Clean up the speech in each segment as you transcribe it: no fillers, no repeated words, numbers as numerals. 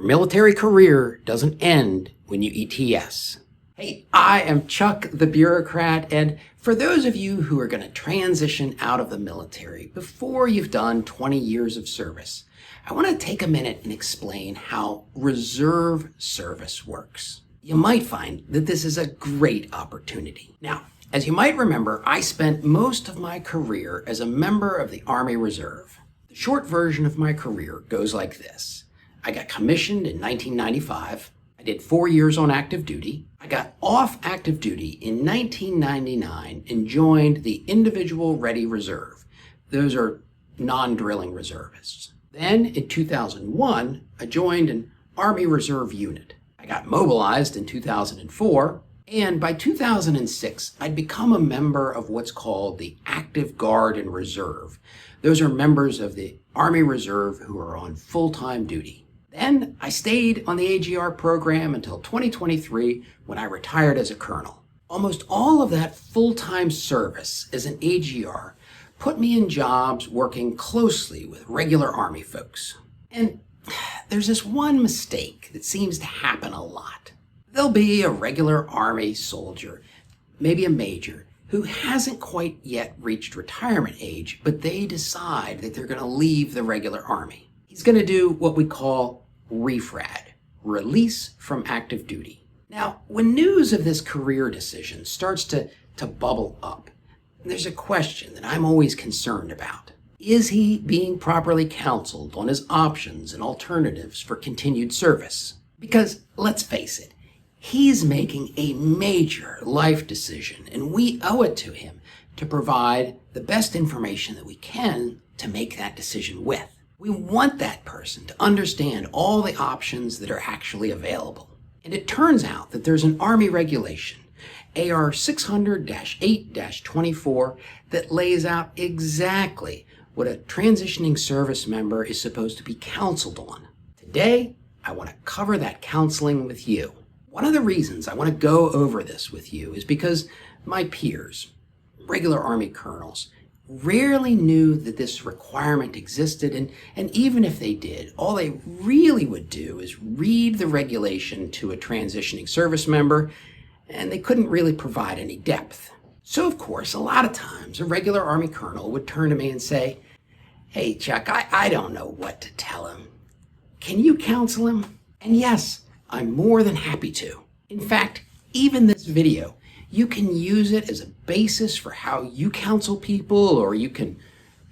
Your military career doesn't end when you ETS. Hey, I am Chuck the Bureaucrat, and for those of you who are going to transition out of the military before you've done 20 years of service, I want to take a minute and explain how reserve service works. You might find that this is a great opportunity. Now, as you might remember, I spent most of my career as a member of the Army Reserve. The short version of my career goes like this. I got commissioned in 1995. I did 4 years on active duty. I got off active duty in 1999 and joined the Individual Ready Reserve. Those are non-drilling reservists. Then in 2001, I joined an Army Reserve unit. I got mobilized in 2004, and by 2006, I'd become a member of what's called the Active Guard and Reserve. Those are members of the Army Reserve who are on full-time duty. Then I stayed on the AGR program until 2023 when I retired as a colonel. Almost all of that full-time service as an AGR put me in jobs working closely with regular Army folks. And there's this one mistake that seems to happen a lot. There'll be a regular Army soldier, maybe a major, who hasn't quite yet reached retirement age, but they decide that they're going to leave the regular Army. He's going to do what we call refrad, release from active duty. Now, when news of this career decision starts to bubble up, there's a question that I'm always concerned about. Is he being properly counseled on his options and alternatives for continued service? Because, let's face it, he's making a major life decision, and we owe it to him to provide the best information that we can to make that decision with. We want that person to understand all the options that are actually available. And it turns out that there's an Army regulation, AR 600-8-24, that lays out exactly what a transitioning service member is supposed to be counseled on. Today, I want to cover that counseling with you. One of the reasons I want to go over this with you is because my peers, regular Army colonels, rarely knew that this requirement existed, and even if they did, all they really would do is read the regulation to a transitioning service member, and they couldn't really provide any depth. So of course, a lot of times, a regular Army colonel would turn to me and say, "Hey Chuck, I don't know what to tell him. Can you counsel him?" And yes, I'm more than happy to. In fact, even this video, you can use it as a basis for how you counsel people, or you can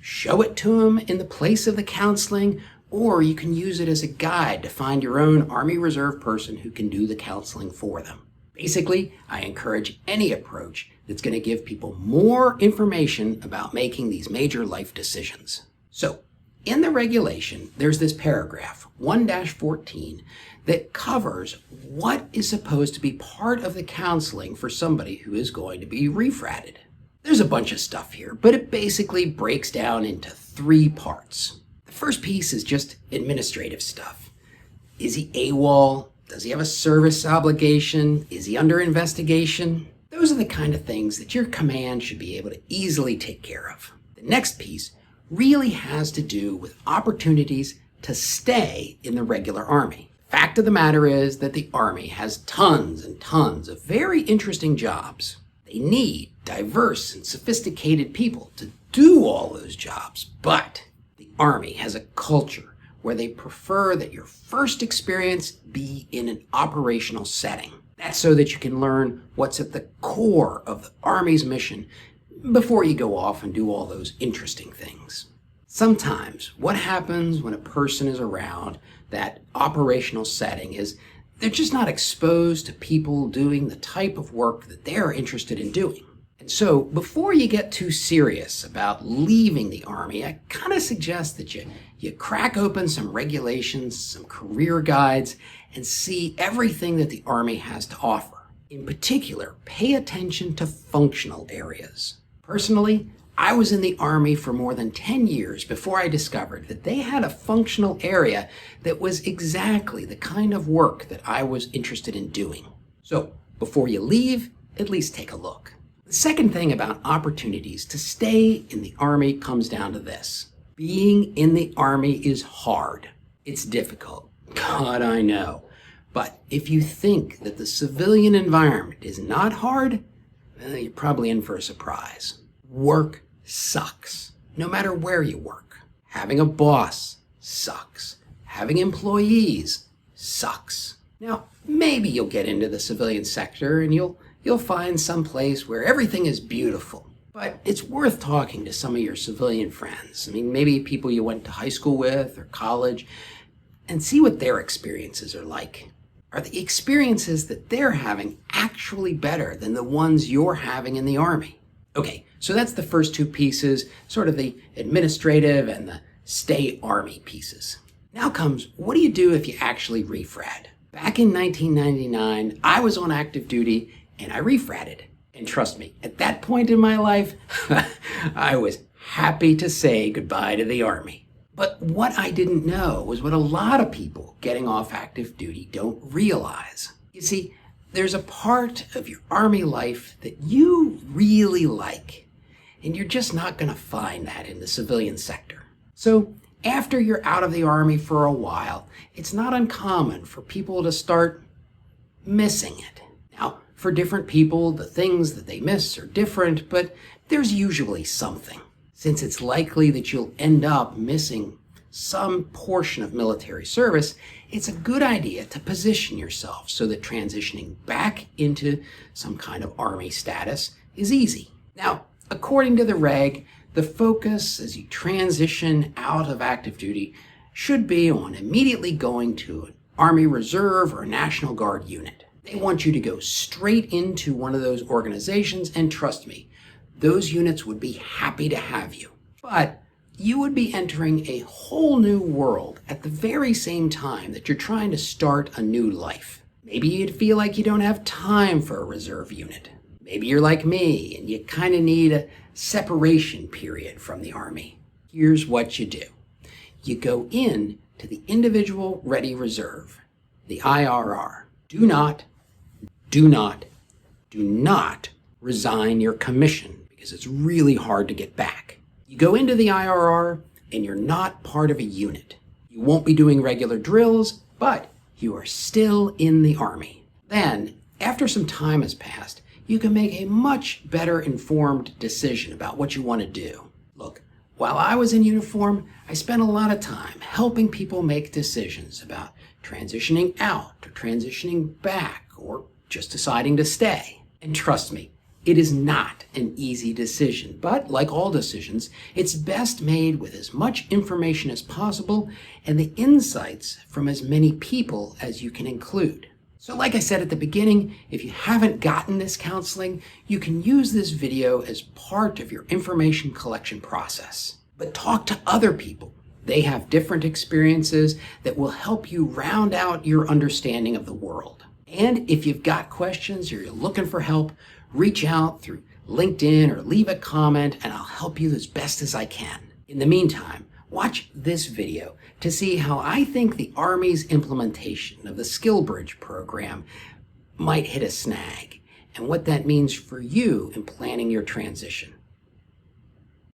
show it to them in the place of the counseling, or you can use it as a guide to find your own Army Reserve person who can do the counseling for them. Basically, I encourage any approach that's going to give people more information about making these major life decisions. So, in the regulation, there's this paragraph, 1-14, that covers what is supposed to be part of the counseling for somebody who is going to be refratted. There's a bunch of stuff here, but it basically breaks down into 3 parts. The first piece is just administrative stuff. Is he AWOL? Does he have a service obligation? Is he under investigation? Those are the kind of things that your command should be able to easily take care of. The next piece really has to do with opportunities to stay in the regular Army. Fact of the matter is that the Army has tons and tons of very interesting jobs. They need diverse and sophisticated people to do all those jobs, but the Army has a culture where they prefer that your first experience be in an operational setting. That's so that you can learn what's at the core of the Army's mission before you go off and do all those interesting things. Sometimes what happens when a person is around that operational setting is they're just not exposed to people doing the type of work that they're interested in doing. And so before you get too serious about leaving the Army, I kind of suggest that you crack open some regulations, some career guides, and see everything that the Army has to offer. In particular, pay attention to functional areas. Personally, I was in the Army for more than 10 years before I discovered that they had a functional area that was exactly the kind of work that I was interested in doing. So before you leave, at least take a look. The second thing about opportunities to stay in the Army comes down to this. Being in the Army is hard. It's difficult. God, I know. But if you think that the civilian environment is not hard, you're probably in for a surprise. Work sucks, no matter where you work. Having a boss sucks. Having employees sucks. Now, maybe you'll get into the civilian sector and you'll find some place where everything is beautiful. But it's worth talking to some of your civilian friends. I mean, maybe people you went to high school with or college, and see what their experiences are like. Are the experiences that they're having actually better than the ones you're having in the Army? Okay, so that's the first two pieces, sort of the administrative and the stay Army pieces. Now comes, what do you do if you actually refrad? Back in 1999, I was on active duty and I refradded. And trust me, at that point in my life, I was happy to say goodbye to the Army. But what I didn't know was what a lot of people getting off active duty don't realize. You see, there's a part of your Army life that you really like, and you're just not going to find that in the civilian sector. So after you're out of the Army for a while, it's not uncommon for people to start missing it. Now, for different people, the things that they miss are different, but there's usually something. Since it's likely that you'll end up missing some portion of military service, it's a good idea to position yourself so that transitioning back into some kind of Army status is easy. Now, according to the reg, the focus as you transition out of active duty should be on immediately going to an Army Reserve or National Guard unit. They want you to go straight into one of those organizations, and trust me, those units would be happy to have you. But you would be entering a whole new world at the very same time that you're trying to start a new life. Maybe you'd feel like you don't have time for a reserve unit. Maybe you're like me and you kind of need a separation period from the Army. Here's what you do. You go in to the Individual Ready Reserve, the IRR. Do not resign your commission, because it's really hard to get back. You go into the IRR and you're not part of a unit. You won't be doing regular drills, but you are still in the Army. Then, after some time has passed, you can make a much better informed decision about what you want to do. Look, while I was in uniform, I spent a lot of time helping people make decisions about transitioning out or transitioning back or just deciding to stay. And trust me, it is not an easy decision, but like all decisions, it's best made with as much information as possible and the insights from as many people as you can include. So like I said at the beginning, if you haven't gotten this counseling, you can use this video as part of your information collection process. But talk to other people. They have different experiences that will help you round out your understanding of the world. And if you've got questions or you're looking for help, reach out through LinkedIn or leave a comment and I'll help you as best as I can. In the meantime, watch this video to see how I think the Army's implementation of the SkillBridge program might hit a snag and what that means for you in planning your transition.